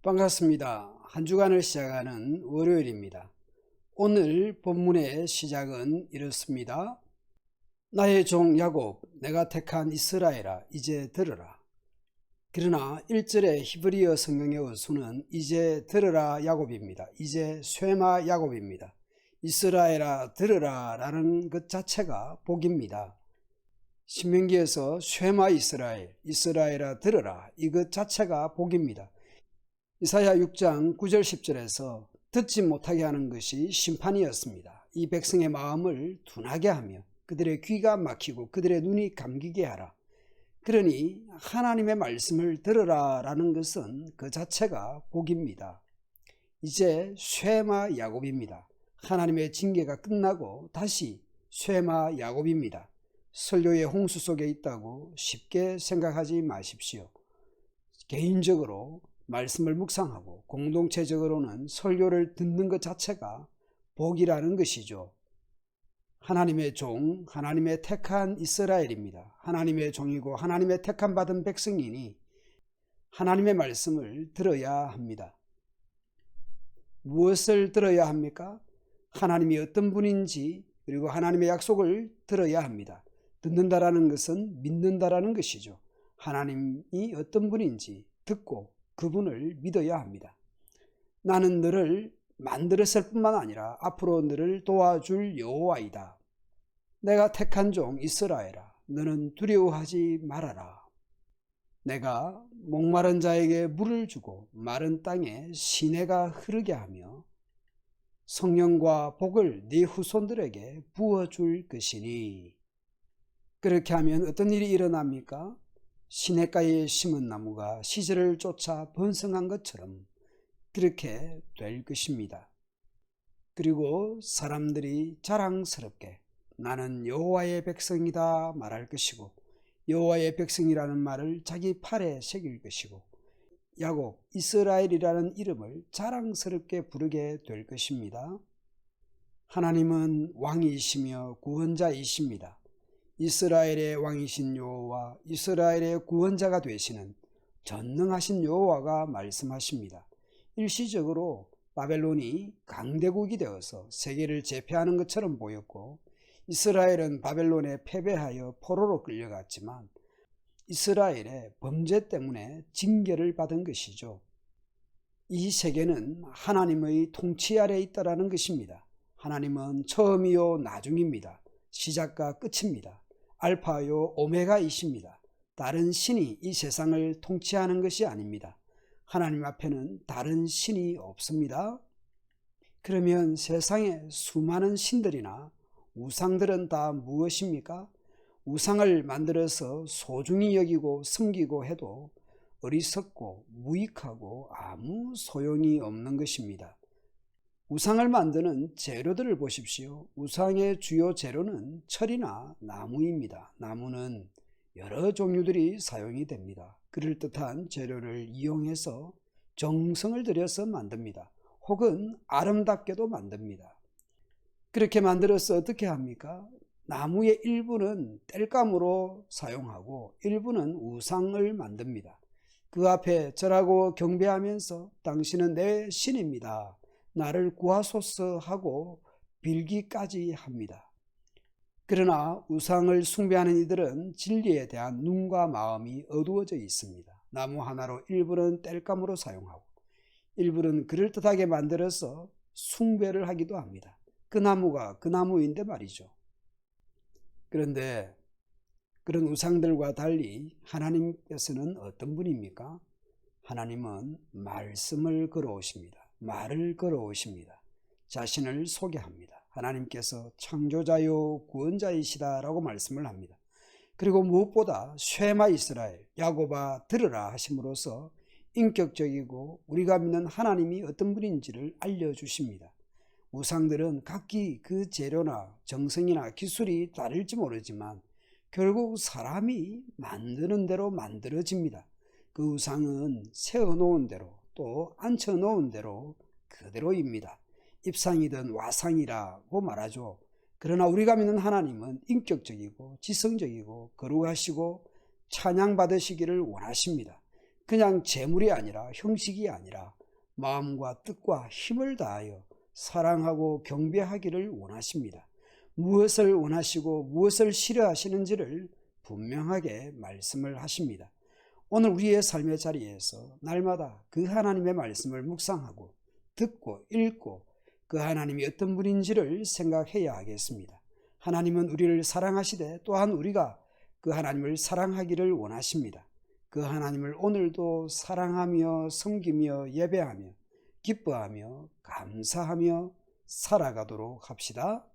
반갑습니다. 한 주간을 시작하는 월요일입니다. 오늘 본문의 시작은 이렇습니다. 나의 종 야곱, 내가 택한 이스라엘아, 이제 들으라. 그러나 1절의 히브리어 성경의 어수는 이제 들으라 야곱입니다. 이제 쇠마 야곱입니다. 이스라엘아 들으라 라는 것 자체가 복입니다. 신명기에서 쇠마 이스라엘, 이스라엘아 들으라 이것 자체가 복입니다. 이사야 6장 9절 10절에서 듣지 못하게 하는 것이 심판이었습니다. 이 백성의 마음을 둔하게 하며 그들의 귀가 막히고 그들의 눈이 감기게 하라. 그러니 하나님의 말씀을 들으라 라는 것은 그 자체가 복입니다. 이제 쇠마 야곱입니다. 하나님의 징계가 끝나고 다시 쇠마 야곱입니다. 설교의 홍수 속에 있다고 쉽게 생각하지 마십시오. 개인적으로 말씀을 묵상하고 공동체적으로는 설교를 듣는 것 자체가 복이라는 것이죠. 하나님의 종, 하나님의 택한 이스라엘입니다. 하나님의 종이고 하나님의 택한 받은 백성이니 하나님의 말씀을 들어야 합니다. 무엇을 들어야 합니까? 하나님이 어떤 분인지 그리고 하나님의 약속을 들어야 합니다. 듣는다라는 것은 믿는다라는 것이죠. 하나님이 어떤 분인지 듣고 그분을 믿어야 합니다. 나는 너를 만들었을 뿐만 아니라 앞으로 너를 도와줄 여호와이다. 내가 택한 종 이스라엘아, 너는 두려워하지 말아라. 내가 목마른 자에게 물을 주고 마른 땅에 시내가 흐르게 하며 성령과 복을 네 후손들에게 부어줄 것이니. 그렇게 하면 어떤 일이 일어납니까? 시냇가에 심은 나무가 시절을 쫓아 번성한 것처럼 그렇게 될 것입니다. 그리고 사람들이 자랑스럽게 나는 여호와의 백성이다 말할 것이고 여호와의 백성이라는 말을 자기 팔에 새길 것이고 야곱, 이스라엘이라는 이름을 자랑스럽게 부르게 될 것입니다. 하나님은 왕이시며 구원자이십니다. 이스라엘의 왕이신 여호와, 이스라엘의 구원자가 되시는 전능하신 여호와가 말씀하십니다. 일시적으로 바벨론이 강대국이 되어서 세계를 제패하는 것처럼 보였고 이스라엘은 바벨론에 패배하여 포로로 끌려갔지만 이스라엘의 범죄 때문에 징계를 받은 것이죠. 이 세계는 하나님의 통치 아래에 있다라는 것입니다. 하나님은 처음이요 나중입니다. 시작과 끝입니다. 알파요 오메가이십니다. 다른 신이 이 세상을 통치하는 것이 아닙니다. 하나님 앞에는 다른 신이 없습니다. 그러면 세상에 수많은 신들이나 우상들은 다 무엇입니까? 우상을 만들어서 소중히 여기고 섬기고 해도 어리석고 무익하고 아무 소용이 없는 것입니다. 우상을 만드는 재료들을 보십시오. 우상의 주요 재료는 철이나 나무입니다. 나무는 여러 종류들이 사용이 됩니다. 그럴듯한 재료를 이용해서 정성을 들여서 만듭니다. 혹은 아름답게도 만듭니다. 그렇게 만들어서 어떻게 합니까? 나무의 일부는 땔감으로 사용하고 일부는 우상을 만듭니다. 그 앞에 절하고 경배하면서 당신은 내 신입니다. 나를 구하소서 하고 빌기까지 합니다. 그러나 우상을 숭배하는 이들은 진리에 대한 눈과 마음이 어두워져 있습니다. 나무 하나로 일부는 땔감으로 사용하고 일부는 그럴듯하게 만들어서 숭배를 하기도 합니다. 그 나무가 그 나무인데 말이죠. 그런데 그런 우상들과 달리 하나님께서는 어떤 분입니까? 하나님은 말씀을 걸어오십니다. 말을 걸어오십니다. 자신을 소개합니다. 하나님께서 창조자요 구원자이시다 라고 말씀을 합니다. 그리고 무엇보다 쉐마 이스라엘, 야곱아 들으라 하심으로써 인격적이고 우리가 믿는 하나님이 어떤 분인지를 알려주십니다. 우상들은 각기 그 재료나 정성이나 기술이 다를지 모르지만 결국 사람이 만드는 대로 만들어집니다. 그 우상은 세워놓은 대로 또 앉혀놓은 대로 그대로입니다. 입상이든 와상이라고 말하죠. 그러나 우리가 믿는 하나님은 인격적이고 지성적이고 거룩하시고 찬양받으시기를 원하십니다. 그냥 재물이 아니라 형식이 아니라 마음과 뜻과 힘을 다하여 사랑하고 경배하기를 원하십니다. 무엇을 원하시고 무엇을 싫어하시는지를 분명하게 말씀을 하십니다. 오늘 우리의 삶의 자리에서 날마다 그 하나님의 말씀을 묵상하고 듣고 읽고 그 하나님이 어떤 분인지를 생각해야 하겠습니다. 하나님은 우리를 사랑하시되 또한 우리가 그 하나님을 사랑하기를 원하십니다. 그 하나님을 오늘도 사랑하며 섬기며 예배하며 기뻐하며 감사하며 살아가도록 합시다.